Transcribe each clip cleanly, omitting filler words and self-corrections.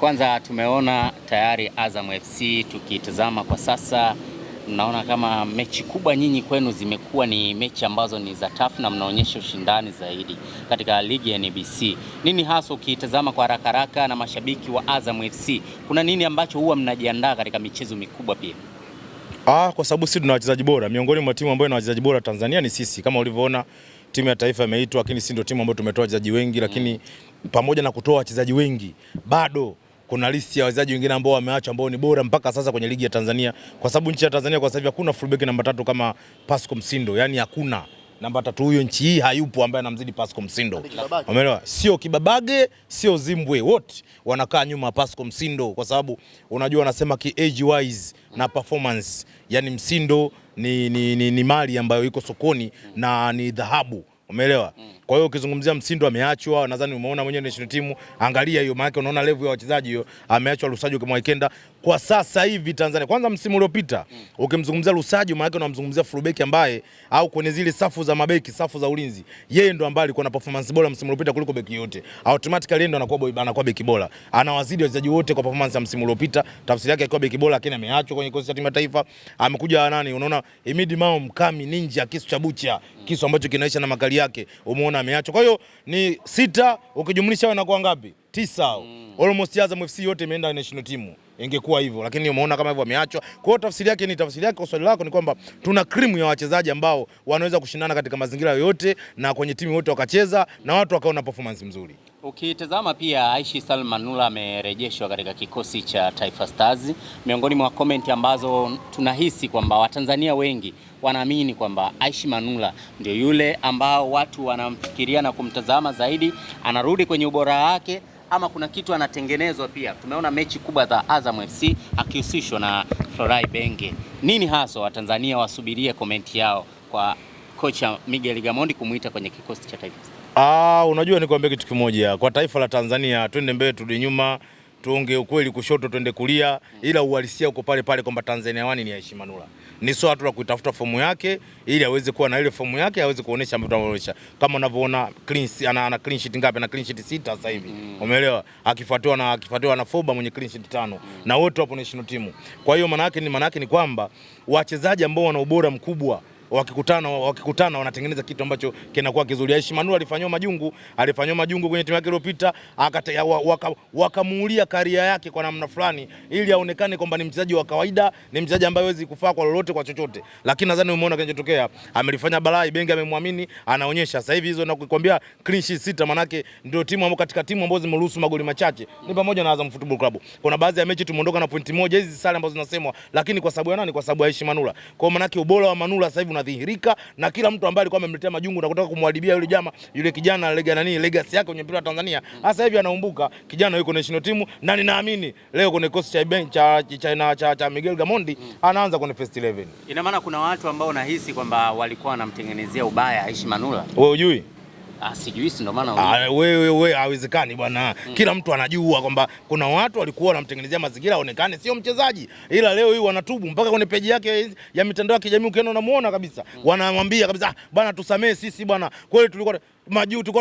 Kwanza tumeona tayari Azam FC, tukitazama kwa sasa mnaona kama mechi kubwa nyinyi kwenu zimekuwa ni mechi ambazo ni za tough na mnaonyesha ushindani zaidi katika ligi ya NBC. Nini hasa ukitazama kwa haraka haraka na mashabiki wa Azam FC, kuna nini ambacho huwa mnajiandaa katika michezo mikubwa pia? Kwa sababu sisi tuna wachezaji bora. Miongoni mwa timu ambayo ina wachezaji bora Tanzania ni sisi. Kama ulivyoona timu ya taifa imeitwa, lakini sisi ndio timu ambayo tumetoa wachezaji wengi, lakini pamoja na kutoa wachezaji wengi bado kuna listi ya wachezaji wengine ambao wameachwa ambao ni bora mpaka sasa kwenye ligi ya Tanzania, kwa sababu nchi ya Tanzania kwa sasa hivi hakuna fullback namba 3 kama Pascal Msindo. Yani hakuna namba 3 huyo nchi hii hayupo ambaye anamzidi Pascal Msindo. Umeelewa? Sio Kibabage, sio Zimbwe, wote wanakaa nyuma Pascal Msindo, kwa sababu unajua wanasema ki age wise na performance, yani Msindo ni mali ambayo iko sokoni na ni dhahabu. Umeelewa? Kwa hiyo ukizungumzia Msindo ameachwa, nadhani umeona mwenyewe national team, angalia hiyo maana unaona level ya wachezaji hiyo, ameachwa Lusajo kama Mwikenda. Kwa sasa hivi Tanzania, kwanza msimu uliopita ukimzungumzia Lusajo maana unamzungumzia fullback ambaye au kwenye zile safu za mabeki, safu za ulinzi, yeye ndo ambaye alikuwa na performance bora msimu uliopita kuliko beki yote. Automatically yeye ndo anakuwa beki bora. Anawazidi wachezaji wote kwa performance ya msimu uliopita. Tafsiri yake alikuwa beki bora, lakini ameachwa kwenye kikosi cha timu ya taifa. Amekuja nani? Unaona Himidi Mao Mkami Ninja, kisu cha bucha, kisu ambacho kinaisha na makali yake. Umeona ameachwa. Kwa hiyo ni 6 ukijumlisha wanakuwa ngapi? 9. Almost Azam FC yote imeenda national team. Ingekuwa hivyo, lakini umeona kama hivyo ameachwa. Kwa hiyo tafsiri yake kwa swali lako ni kwamba tuna cream ya wachezaji ambao wanaweza kushindana katika mazingira yoyote na kwenye timu yote wakacheza na watu wakaona performance nzuri. Ukitazama pia Aishi Salum Manula amerejeshwa katika kikosi cha Taifa Stars. Miongoni mwa comment ambazo tunahisi kwamba Watanzania wengi wanaamini kwamba Aishi Manula ndio yule ambao watu wanamfikiria na kumtazama zaidi, anarudi kwenye ubora wake ama kuna kitu anatengenezwa pia. Tumeona mechi kubwa za Azam FC akihusishwa na Florai Benge. Nini hasa Watanzania wasubirie komenti yao kwa kocha Miguel Gamondi kumuita kwenye kikosi cha Taifa Stars? Unajua nikwambia kitu kimoja, kwa taifa la Tanzania twende mbele turudi nyuma, tuonge ukweli kushoto twende kulia, ila uhalisia uko pale pale kwamba Tanzania wani ni Aishi Manula. Ni sawa tu kuitafuta fomu yake ili aweze kuwa na ile fomu yake, aweze kuonesha ambacho anaonyesha. Kama unavyoona ana clean sheet ngapi? Na clean sheet 6 sasa hivi. Umeelewa? Akifuatiwa na Foba mwenye clean sheet 5 na wote wapo national team. Kwa hiyo maana yake ni kwamba wachezaji ambao wana ubora mkubwa wakikutana wanatengeneza kitu ambacho kinakuwa kizuri. Aishi Manula alifanywa majungu kwenye timu yake iliyopita, wakamuulia karia yake kwa namna fulani ili aonekane kwamba ni mchezaji wa kawaida, ni mchezaji ambaye hawezi kufaa kwa lolote kwa chochote. Lakini nadhani umeona kinachotokea, amelifanya balai, Benge amemwamini, anaonyesha. Sasa hivi hizo nakwambia clean sheet 6 manake ndio timu ambayo katika timu ambazo zimeruhusu magoli machache ni pamoja na Azam Football Club. Kuna baadhi ya mechi tumeondoka na pointi moja, hizi sare ambazo zinasemwa, lakini kwa sababu ya nani? Kwa sababu ya Aishi Manula. Kwa manake ubora wa Manula sasa hivi unadhihirika na kila mtu ambaye alikuwa amemletea majungu na kutaka kumwadibia yule kijana legacy yake kwenye mpira wa Tanzania, sasa hivi anaumbuka. Kijana yuko national team na ninaamini leo kwenye kosi cha Miguel Gamondi anaanza kwenye first 11. Ina maana kuna watu ambao nahisi kwamba walikuwa wanamtengenezea ubaya Aishi Manula. Wewe hujui? Sijui, ndio maana wewe haiwezekani bwana. Kila mtu anajua kwamba kuna watu walikuwa wanamtengenezea mazingira aonekane sio mchezaji, ila leo hii wanatubu mpaka kwenye peji yake ya mitandao ya kijamii, ukiona unamuona kabisa wanamwambia kabisa bwana tusamee sisi bwana, kweli tulikuwa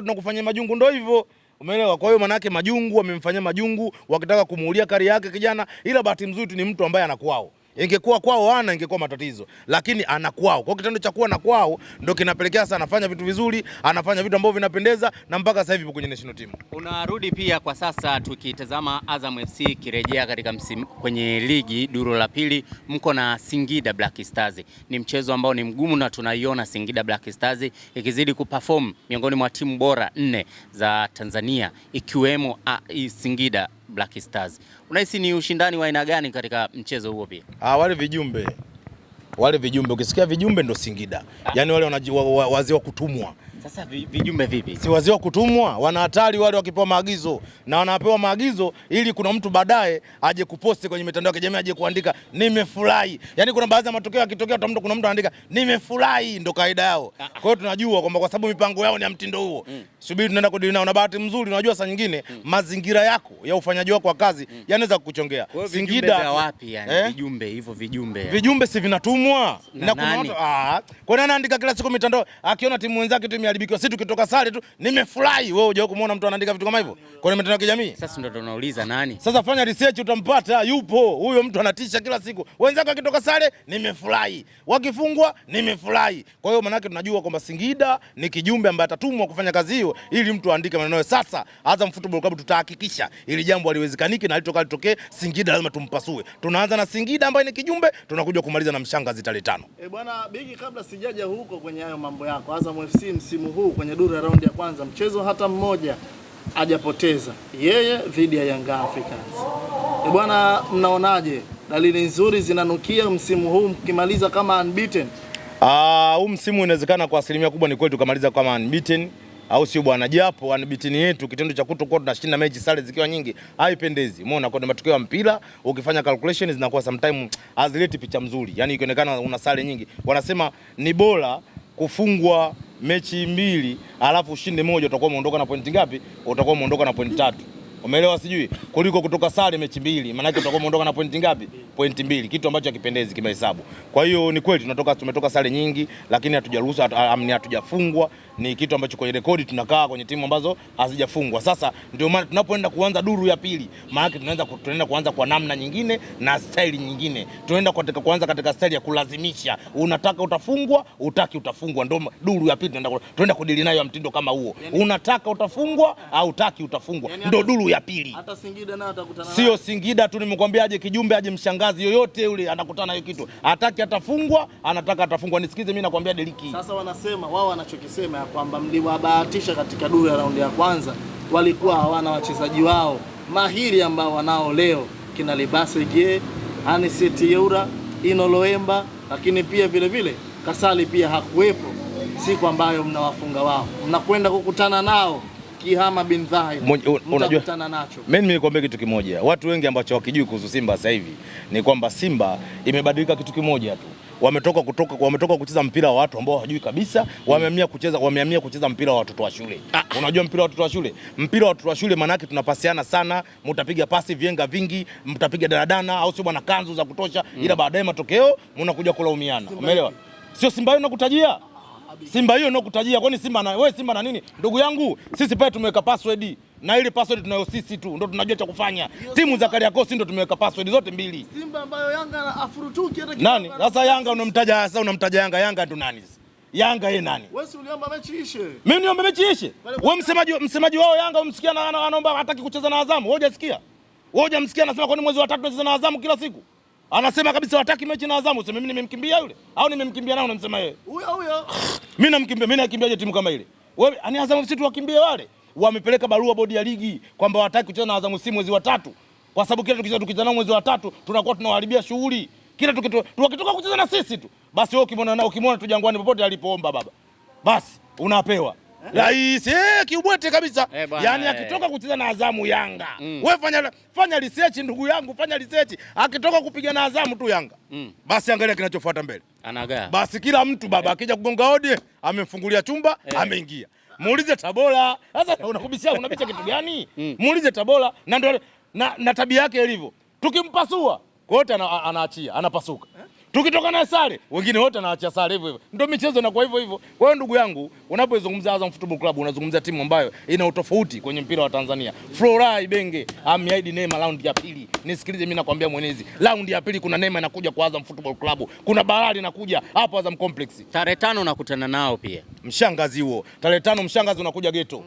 tunakufanyia majungu, ndio hivyo. Umeelewa? Kwa hiyo manake majungu wamemfanyia majungu wakitaka kumuulia kari yake kijana, ila bahati mzuri ni mtu ambaye anakuwao. Ingekuwa kwao ingekuwa matatizo, lakini anakwao. Kwa kitendo cha kuwa na kwao ndio kinapelekea sana anafanya vitu vizuri, anafanya vitu ambavyo vinapendeza na mpaka sasa hivi yupo kwenye national team. Unarudi pia kwa sasa tukitazama Azam FC kirejea katika kwenye ligi duru la pili, mko na Singida Black Stars. Ni mchezo ambao ni mgumu na tunaiona Singida Black Stars ikizidi kuperform miongoni mwa timu bora 4 za Tanzania ikiwemo Singida Black Stars. Unahisi ni ushindani wa aina gani katika mchezo huo pia? Wale vijumbe ukisikia vijumbe ndo Singida. Yaani wale wazee wa kutumwa. Sasa vijumbe vipi? Si wazee wa kutumwa, wana hatari wale wakipewa maagizo, na wanapewa maagizo ili kuna mtu baadaye aje kuposti kwenye mitandao ya kijamii, aje kuandika nimefurahi. Yaani kuna baadhi ya matokeo yakitokea kuna mtu anaandika nimefurahi, ndo kaida yao. Kwa hiyo tunajua kwamba kwa sababu mipango yao ni ya mtindo huo. Subiri tunaenda kudili nao, na bahati nzuri unajua saa nyingine mazingira yako ya ufanyaji wako wa kazi yanaweza kukuchongea. Singida wapi yani vijumbe hivyo vijumbe si vinatumwa na kuna watu kwa nini anaandika kila siku mitandao akiona timu wenzake tu tunaharibikiwa. Sisi tukitoka sare tu nimefurahi. Wewe hujawahi kumuona mtu anaandika vitu kama hivyo kwenye mitandao ya kijamii? Sasa ndio tunauliza nani? Sasa fanya research utampata, yupo. Huyo mtu anatisha kila siku. Wenzake wakitoka sare nimefurahi. Wakifungwa nimefurahi. Kwa hiyo maana yake tunajua kwamba Singida ni kijumbe ambaye atatumwa kufanya kazi hiyo ili mtu aandike maneno. Sasa Azam Football Club tutahakikisha ili jambo haliwezekaniki na litokee Singida lazima tumpasue. Tunaanza na Singida ambaye ni kijumbe, tunakuja kumaliza na Mshangazi tarehe 5. Bwana Bigi, kabla sijaja huko kwenye hayo mambo yako, Azam FC msimu huu kwenye duru ya raundi ya kwanza mchezo hata mmoja hajapoteza, yeye dhidi ya Young Africans. Bwana, mnaonaje? Dalili nzuri zinanukia msimu huu mkimaliza kama unbeaten? Huu msimu inawezekana kwa asilimia kubwa ni kweli tukamaliza kama unbeaten, au sio bwana? Japo unbeaten yetu, kitendo cha kutokuwa tunashinda mechi sare zikiwa nyingi haipendezi. Umeona kwa matokeo ya mpira ukifanya calculations zinakuwa sometimes hazileti picha mzuri. Yaani ikionekana una sare nyingi, wanasema ni bora kufungwa mechi mbili alafu ushinde moja, utakuwa umeondoka na pointi ngapi? Utakuwa umeondoka na pointi 3. Umeelewa sijui? Kuliko kutoka sare mechi mbili, maana yake utakuwa umeondoka na pointi ngapi? Pointi 2, kitu ambacho hakipendezi kimahesabu. Kwa hiyo ni kweli tumetoka sare nyingi, lakini hatujaruhusu, hatujafungwa. Ni kitu ambacho kwenye rekodi tunakaa kwenye timu ambazo hazijafungwa. Sasa ndio maana tunapoenda kuanza duru ya pili, maana yake tunaenda kuanza kwa namna nyingine na staili nyingine. Tunaenda kuanza katika staili ya kulazimisha. Unataka utafungwa, utaki utafungwa. Ndio duru ya pili tunaenda kudili nayo ya mtindo kama huo. Unataka utafungwa au utaki utafungwa. Ndio duru ya pili. Hata Singida nao atakutana. Sio Singida tu, nimekuambia aje kijumbe, aje Mshangazi, yoyote yule anakutana na hiyo kitu. Hataki atafungwa, anataka atafungwa. Nisikize mimi nakwambia Deliki. Sasa wanasema wao wanachokisema kwamba mliwabahatisha katika duru ya raundi ya kwanza, walikuwa hawana wachezaji wao mahiri ambao wanao leo, kina Libase Gie, Aniseti Yeura, Ino Loemba, lakini pia vile Kasali pia hakuwepo siku ambayo mnawafunga wao. Mnakwenda kukutana nao Kihama bin Dhahir. Unajua mimi nikwambia kitu kimoja, watu wengi ambacho wakijui kuhusu Simba sasa hivi ni kwamba Simba imebadilika kitu kimoja tu. Wametoka kucheza mpira wa watu ambao hawajui kabisa, wamehamia kucheza mpira wa watoto wa shule. Unajua mpira wa watoto wa shule? Mpira wa watoto wa shule maana yake tunapasiana sana, mtapiga pasi vienga vingi, mtapiga daladana au sio bwana, kanzu za kutosha, ila baadaye matokeo mnakuja kulaumiana. Umeelewa? Sio Simba hiyo nakutajia. Simba hiyo nakutajia. Kwani Simba na nini? Ndugu yangu, sisi pale tumeweka password. Na ile password tunayo sisi tu, ndio tunajua cha kufanya. Timu za Kariakoo ndio tumeweka password zote mbili. Simba ambayo Yanga afurutuki hata nani? Sasa Yanga unamtaja Yanga ndo nani sasa? Yanga yeye nani? Wewe si uliomba mechi ishe. Mimi niombe mechi ishe? Wewe msemaji wao Yanga umsikia anaomba hataki kucheza na Azamu. Wewe hujasikia? Wewe hujamsikia anasema kwa mwezi wa 3 tunacheza na Azamu kila siku? Anasema kabisa hataki mechi na Azamu. Sema mimi nimemkimbia yule au nimemkimbia nao unamsema yeye? Huyo. Mimi nakimbiaje timu kama ile? Wewe ani Azamu sisi tuwakimbie wale? Wamepeleka barua bodi ya ligi kwamba wataki kucheza na Azamu si mwezi wa 3, kwa sababu kila tukicheza nao mwezi wa 3 tunakuwa tunawaharibia shughuli. Kila tukitoka kucheza na sisi tu basi, wewe ukimwona tu Jangwani popote alipoomba baba basi unapewa rais kiubwete kabisa. Yaani akitoka kucheza na Azamu Yanga, wewe fanya research ndugu yangu, fanya research. Akitoka kupiga na Azamu tu Yanga, basi angalia kinachofuata mbele. Anagaa. Basi kila mtu baba akija kugonga hodi amemfungulia chumba, ameingia. Muulize Tabora. Sasa unabicha kitu gani? Muulize Tabora na tabia yake ilivyo. Tukimpasua wote anaachia, anapasuka. Tukitoka na sare, wengine wote anaachia sare hivyo. Ndio michezo inakuwa hivyo. Kwa hiyo ndugu yangu, unapozungumza Azam Football Club unazungumzia timu ambayo ina utofauti kwenye mpira wa Tanzania. Flora Ibenge ameahidi neema round ya pili. Nisikilize mimi nakwambia mwenezi. Round ya pili kuna neema inakuja kwa Azam Football Club. Kuna bahari inakuja hapo Azam Complex. Tarehe 5 unakutana nao pia. Mshangazi huo. Tarehe 5 Mshangazi unakuja Geto.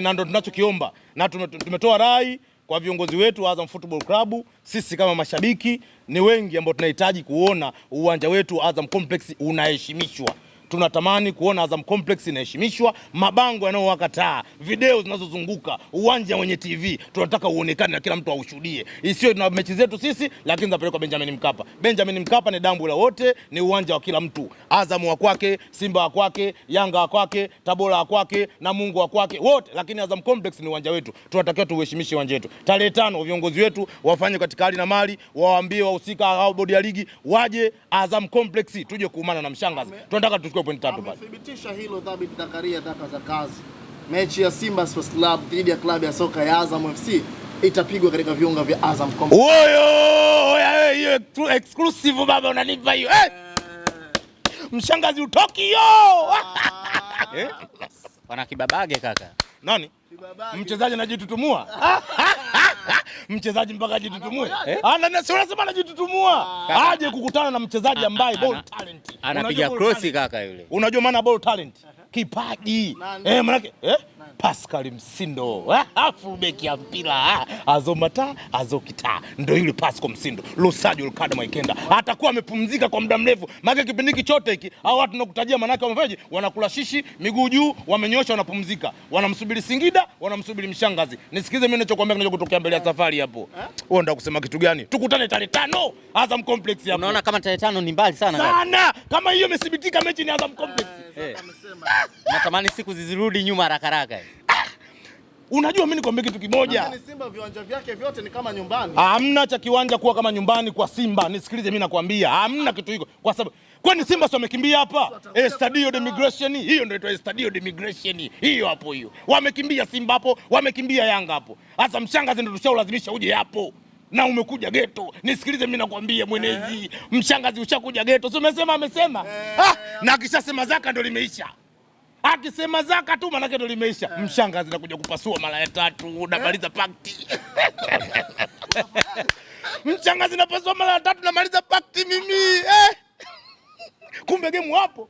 Na ndio tunachokiomba. Na tumetoa rai kwa viongozi wetu wa Azam Football Club. Sisi kama mashabiki ni wengi ambao tunahitaji kuona uwanja wetu Azam Complex unaheshimishwa. Tunatamani kuona Azam Complex inaheshimishwa, mabango yanayowakataa, video zinazozunguka, uwanja wenye TV, tunataka uonekane na kila mtu aushuhudie. Isiyo na mechi zetu sisi lakini zinapelekwa Benjamin Mkapa. Benjamin Mkapa ni dambu la wote, ni uwanja wa kila mtu. Azam wa kwake, Simba wa kwake, Yanga wa kwake, Tabora wa kwake na Mungu wa kwake, wote, lakini Azam Complex ni uwanja wetu. Tunatakiwa tuheshimishe uwanja wetu. Tarehe 5 viongozi wetu wafanye katika hali na mali, waambie wahusika au bodi ya ligi waje Azam Complex tuje kuumana na Mshangazi. Tunataka tuchukue point 3 pale. Amethibitisha hilo Thabit Zakaria Daka za kazi. Mechi ya Simba Sports Club dhidi ya klabu ya soka ya Azam FC itapigwa katika viunga vya Azam Complex. Oyo, hiyo exclusive baba unanipa hiyo. Mshangazi utoki yo. Wana kibabage kaka. Nani? Kibabage. Mchezaji anajitutumua. Mchezaji mpaka ajitutumue. Sio lazima anajitutumua. Aje kukutana na mchezaji ambaye ball talent. Anapiga cross kaka yule. Unajua maana ball talent? Kipaji. Manake Pascal Msindo. Fullback ya mpira. Azomata, azokita. Ndio yule Pascal Msindo. Lusajo Lukada Maikenda. Atakuwa amepumzika kwa muda mrefu. Maana kipindi hiki chote hiki hao watu tunakutajia manake wamefanyaje? Wanakula shishi, miguu juu, wamenyosha wanapumzika. Wanamsubiri Singida, wanamsubiri Mshangazi. Nisikize mimi ninachokuambia kinachotokea mbele ya safari hapo. Wewe unataka kusema kitu gani? Tukutane tarehe 5 Azam Complex hapo. Unaona kama tarehe 5 ni mbali sana kaka. Sana. Kama hiyo imethibitika mechi ni Azam Complex. Natamani siku zizirudi nyuma haraka haraka. Unajua mimi nikwambia kitu kimoja. Lakini Simba viwanja vyake vyote ni kama nyumbani. Hamna cha kiwanja kuwa kama nyumbani kwa Simba. Nisikilize mimi nakwambia. Hamna kitu hiko. Kwa sababu kwani Simba sio wamekimbia hapa? Stadio de Migration. Hiyo ndio inaitwa Stadio de Migration. Hiyo hapo hiyo. Wamekimbia Simba hapo, wamekimbia Yanga hapo. Sasa Mshangazi ndio tushaulazimisha uje hapo. Na umekuja geto. Nisikilize mimi nakwambia mwenezi. Mshangazi ushakuja geto. Sio umesema amesema. Na akishasema zaka ndio limeisha. Akisema zaka tu manake ndo limeisha. Mshangazi anakuja kupasua mara ya 3 unamaliza pakti. Mshangazi anapasua mara ya 3 namaliza pakti mimi. Kumbe game hapo.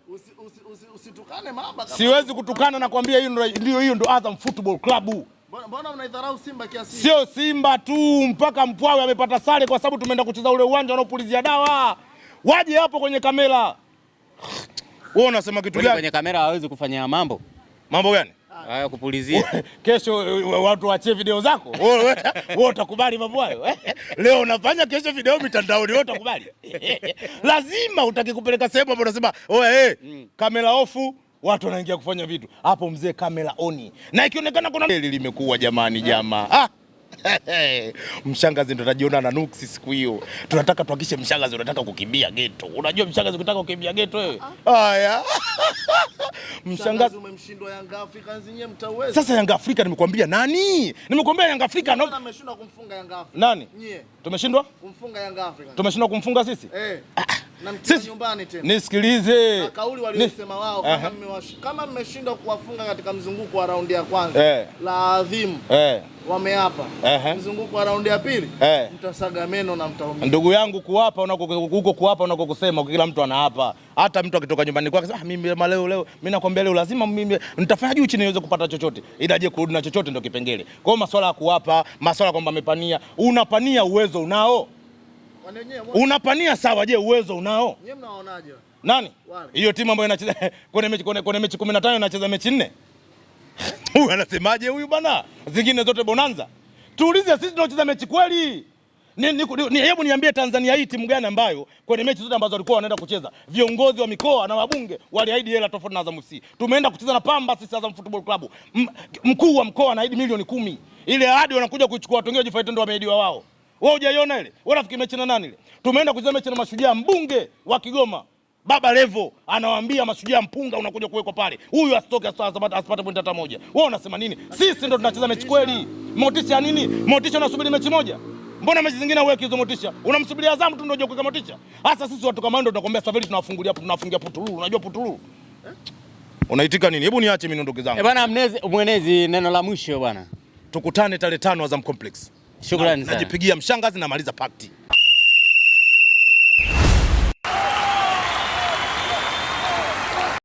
Usitukane mama. Siwezi kutukana na kwambia hiyo ndo Azam Football Club. Mbona unaidharau Simba kiasi? Sio Simba tu, mpaka Mpwawe amepata sare kwa sababu tumeenda kucheza ule uwanja unaopulizia dawa. Waje hapo kwenye kamera. Wewe unasema kitu gani? Kwenye kamera hawezi kufanya mambo. Mambo gani? Haya kupulizia. Kesho watu waachie video zako. Wewe utakubali mambo hayo? Leo unafanya, kesho video mitandaoni, wewe utakubali? Lazima utaki kupeleka sehemu ambapo unasema, "Oe, kamera off." Watu wanaingia kufanya vitu. Hapo mzee kamera oni. Na ikionekana kuna hili limekuwa jamani jamaa. Mshangazi ndo atajiona na nuksi siku hiyo. Tunataka tuhakishe Mshangazi unataka kukimbia geto. Unajua Mshangazi ukitaka kukimbia geto wewe? Haya. Mshangazi umemshindwa Yanga Africans nyewe mtauweza. Sasa Yanga Afrika nimekuambia nani? Nimekuambia Yanga Afrika na ameshindwa kumfunga Yanga Afrika. Nani? Nyie. Tumeshindwa? Kumfunga Yanga Afrika. Tumeshindwa kumfunga sisi? Na mkiwa nyumbani tena. Nisikilize. Na kauli waliosema wao kama mmeshindwa kuwafunga katika mzunguko wa raundi ya kwanza la adhimu. Wameapa. Mzunguko wa raundi ya pili mtasaga meno na mtaumia. Ndugu yangu kuapa huko kuapa kusema kila mtu anaapa. Hata mtu akitoka nyumbani kwake mimi leo mimi nakwambia leo lazima mimi nitafanya juu chini niweze kupata chochote. Ilaje kurudi na chochote ndio kipengele. Kwa hiyo masuala ya kuapa, masuala kwamba amepania, unapania uwezo unao? Unapania sawa, je uwezo unao? Nyie mnaonaje? Nani? Hiyo timu ambayo inacheza kwenye mechi 15 inacheza mechi 4. Huyu anasemaje huyu bwana? Zingine zote bonanza. Tuulize sisi tunacheza mechi kweli? Hebu niambie Tanzania hii timu gani ambayo kwenye mechi zote ambazo walikuwa wanaenda kucheza viongozi wa mikoa na wabunge waliahidi hela tofauti na Azam FC. Tumeenda kucheza na Pamba sisi Azam Football Club. Mkuu wa mkoa anaahidi milioni 10. Ile ahadi wanakuja kuchukua watu wengine jifaite ndio wameahidiwa wao. Wewe hujaiona ile? Wewe rafiki mechi na nani ile? Tumeenda kucheza mechi na Mashujaa, mbunge wa Kigoma. Baba Levo anawaambia Mashujaa mpunga unakuja kuwekwa pale. Huyu asitoke asipate point hata moja. Wewe unasema nini? Sisi ndo tunacheza mechi kweli. Motisha nini? Motisha unasubiri mechi moja? Mbona mechi zingine uweke hizo motisha? Unamsubiria Azam tu ndio unajua kuweka motisha. Hasa sisi watu kama ndio tunakwambia safari tunafungia Putulu. Unajua Putulu? Unaitika nini? Hebu niache mimi niondoke zangu. Bwana mwenezi, neno la mwisho bwana. Tukutane tarehe 5 Azam Complex. Shukrani sana. Najipigia Mshangazi na maliza pakti.